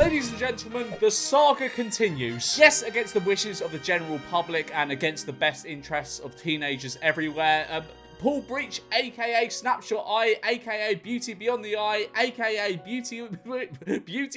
Ladies and gentlemen, the saga continues. Yes, against the wishes of the general public and against the best interests of teenagers everywhere. Paul Breach, aka Snapshoteye, aka Beauty Beyond the Eye, aka Beauty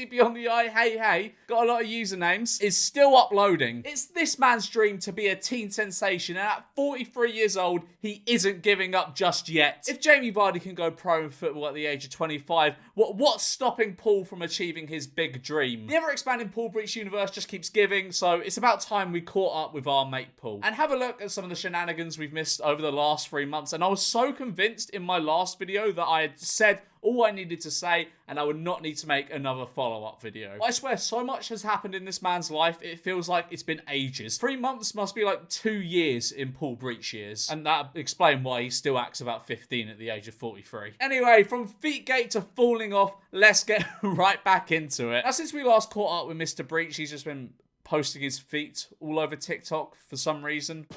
Beyond the Eye, hey, got a lot of usernames, is still uploading. It's this man's dream to be a teen sensation, and at 43 years old, he isn't giving up just yet. If Jamie Vardy can go pro in football at the age of 25, what's stopping Paul from achieving his big dream? The ever-expanding Paul Breach universe just keeps giving, so it's about time we caught up with our mate Paul. And have a look at some of the shenanigans we've missed over the last 3 months, and I was so convinced in my last video that I had said all I needed to say and I would not need to make another follow-up video. I swear, so much has happened in this man's life, it feels like it's been ages. 3 months must be like 2 years in Paul Breach years, and that explains why he still acts about 15 at the age of 43. Anyway, from Feetgate to falling off, let's get right back into it. Now, since we last caught up with Mr. Breach, he's just been posting his feet all over TikTok for some reason.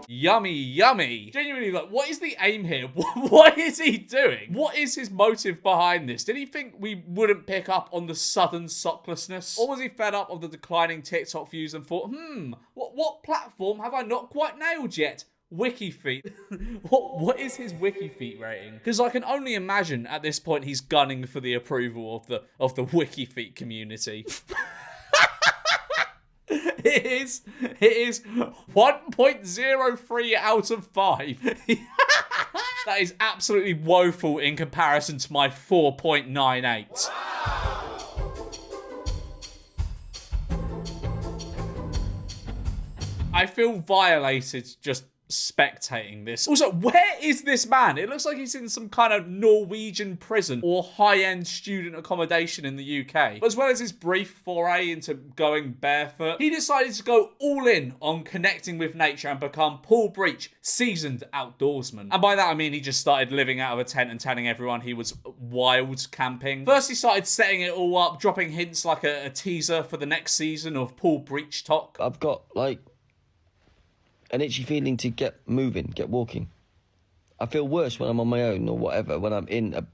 Yummy, yummy. Genuinely, like, what is the aim here? What is he doing? What is his motive behind this? Did he think we wouldn't pick up on the sudden socklessness? Or was he fed up of the declining TikTok views and thought, what platform have I not quite nailed yet? WikiFeet. What is his WikiFeet rating? Because I can only imagine at this point he's gunning for the approval of the WikiFeet community. It is 1.03 out of 5. That is absolutely woeful in comparison to my 4.98. I feel violated just spectating this. Also, where is this man? It looks like he's in some kind of Norwegian prison or high-end student accommodation in the UK. As well as his brief foray into going barefoot, he decided to go all in on connecting with nature and become Paul Breach, seasoned outdoorsman. And by that I mean he just started living out of a tent and telling everyone he was wild camping. First he started setting it all up, dropping hints like a teaser for the next season of Paul Breach Talk. I've got like an itchy feeling to get moving, get walking. I feel worse when I'm on my own or whatever, when I'm in a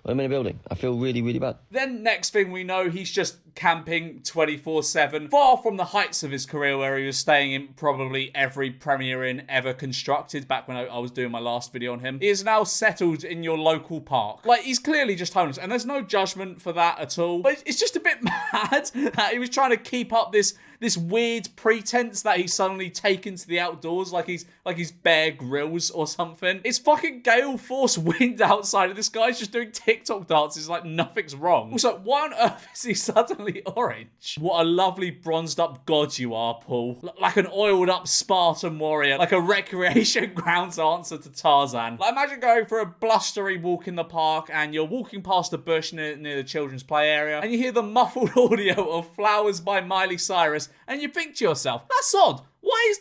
building. I feel really, really bad. Then next thing we know, he's just camping 24/7, far from the heights of his career where he was staying in probably every Premier Inn ever constructed back when I was doing my last video on him. He is now settled in your local park. Like, he's clearly just homeless, and there's no judgment for that at all. But it's just a bit mad that he was trying to keep up this weird pretense that he's suddenly taken to the outdoors like he's Bear Grylls or something. It's fucking gale force wind outside and this guy's just doing TikTok dances like nothing's wrong. Also, why on earth is he suddenly orange? What a lovely bronzed up god you are, Paul. Like an oiled up Spartan warrior, like a recreation grounds answer to Tarzan. Like, imagine going for a blustery walk in the park and you're walking past a bush near the children's play area and you hear the muffled audio of Flowers by Miley Cyrus and you think to yourself, that's odd. Why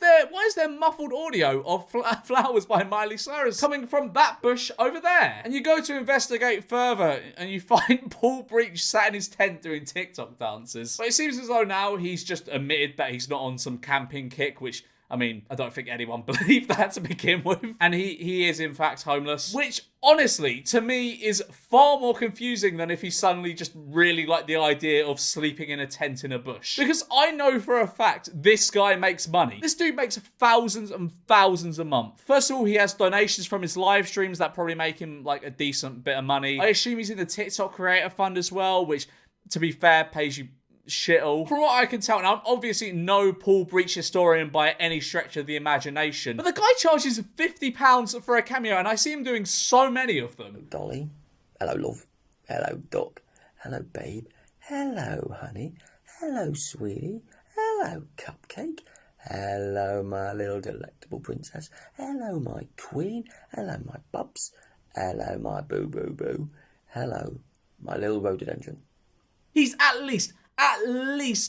is there muffled audio of Flowers by Miley Cyrus coming from that bush over there? And you go to investigate further and you find Paul Breach sat in his tent doing TikTok dances. But it seems as though now he's just admitted that he's not on some camping kick, which, I mean, I don't think anyone believed that to begin with. And he is in fact homeless, which honestly, to me, is far more confusing than if he suddenly just really liked the idea of sleeping in a tent in a bush. Because I know for a fact this guy makes money. This dude makes thousands and thousands a month. First of all, he has donations from his live streams that probably make him like a decent bit of money. I assume he's in the TikTok Creator Fund as well, which, to be fair, pays you shit all. From what I can tell, now I'm obviously no Paul Breach historian by any stretch of the imagination, but the guy charges £50 for a cameo and I see him doing so many of them. Dolly, hello love, hello duck, hello babe, hello honey, hello sweetie, hello cupcake, hello my little delectable princess, hello my queen, hello my bubs, hello my boo boo boo, hello my little rhododendron. He's at least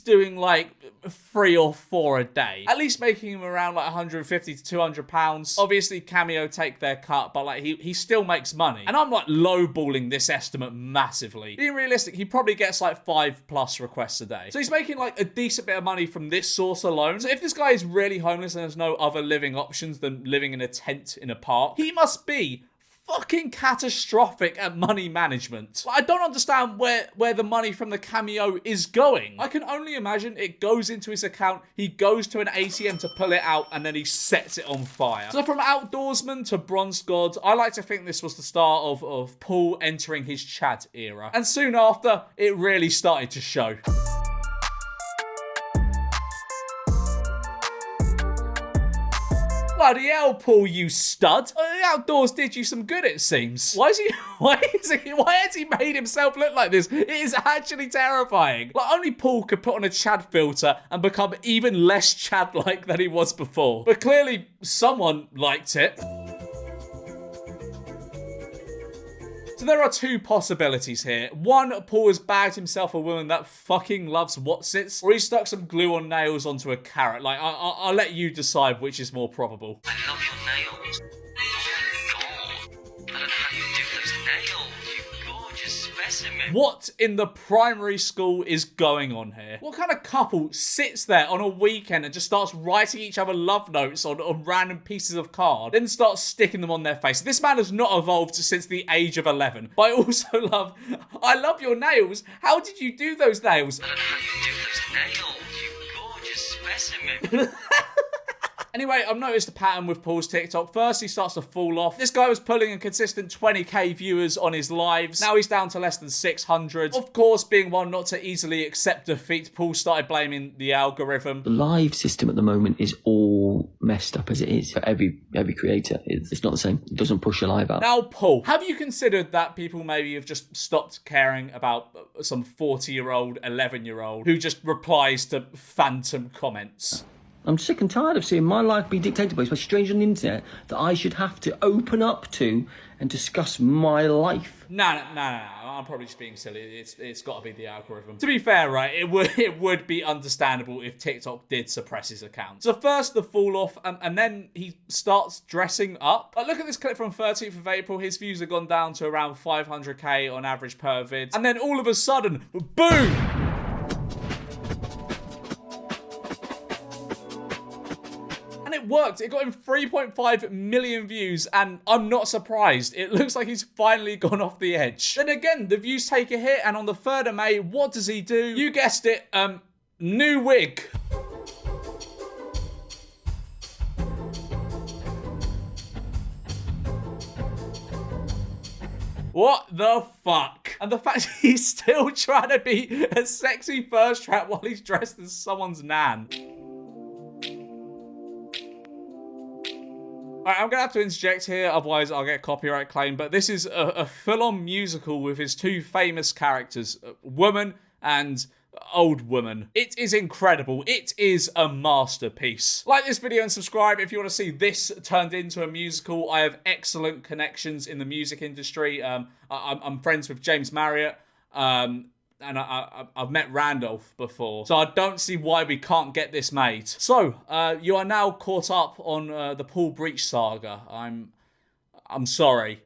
doing like 3 or 4 a day. At least making him around like 150 to 200 pounds. Obviously Cameo take their cut, but like he still makes money. And I'm like lowballing this estimate massively. Being realistic, he probably gets like 5+ requests a day. So he's making like a decent bit of money from this source alone. So if this guy is really homeless and there's no other living options than living in a tent in a park, he must be fucking catastrophic at money management. I don't understand where the money from the cameo is going. I can only imagine it goes into his account, he goes to an ATM to pull it out, and then he sets it on fire. So from outdoorsman to bronze god, I like to think this was the start of Paul entering his Chad era. And soon after, it really started to show. Bloody hell, Paul, you stud. The outdoors did you some good, it seems. Why has he made himself look like this? It is actually terrifying. Like, only Paul could put on a Chad filter and become even less Chad-like than he was before. But clearly, someone liked it. So there are two possibilities here. One, Paul has bagged himself a woman that fucking loves Wotsits, or he stuck some glue on nails onto a carrot. Like, I'll let you decide which is more probable. I love your nails. Oh my god. I don't know how you do those nails, you gorgeous specimen. What in the primary school is going on here? What kind of couple sits there on a weekend and just starts writing each other love notes on random pieces of card, then starts sticking them on their face? This man has not evolved since the age of 11. But I also I love your nails. How did you do those nails? I don't know how you do those nails, you gorgeous specimen. Anyway, I've noticed a pattern with Paul's TikTok. First, he starts to fall off. This guy was pulling a consistent 20k viewers on his lives. Now he's down to less than 600. Of course, being one not to easily accept defeat, Paul started blaming the algorithm. The live system at the moment is all messed up as it is for every creator. It's not the same. It doesn't push your live out. Now, Paul, have you considered that people maybe have just stopped caring about some 40-year-old, 11-year-old who just replies to phantom comments? I'm sick and tired of seeing my life be dictated by a stranger on the internet that I should have to open up to and discuss my life. No, I'm probably just being silly. It's got to be the algorithm. To be fair, right, it would be understandable if TikTok did suppress his account. So first the fall off, and then he starts dressing up. Like, look at this clip from 13th of April. His views have gone down to around 500k on average per vid. And then all of a sudden, boom! And it worked. It got him 3.5 million views, and I'm not surprised. It looks like he's finally gone off the edge. Then again, the views take a hit, and on the 3rd of May, what does he do? You guessed it, new wig. What the fuck? And the fact he's still trying to be a sexy first trap while he's dressed as someone's nan. Alright, I'm gonna have to interject here, otherwise I'll get copyright claim, but this is a full-on musical with his two famous characters, woman and old woman. It is incredible. It is a masterpiece. Like this video and subscribe if you want to see this turned into a musical. I have excellent connections in the music industry. I'm friends with James Marriott. And I've met Randolph before, so I don't see why we can't get this made. So, you are now caught up on the Paul Breach saga. I'm sorry.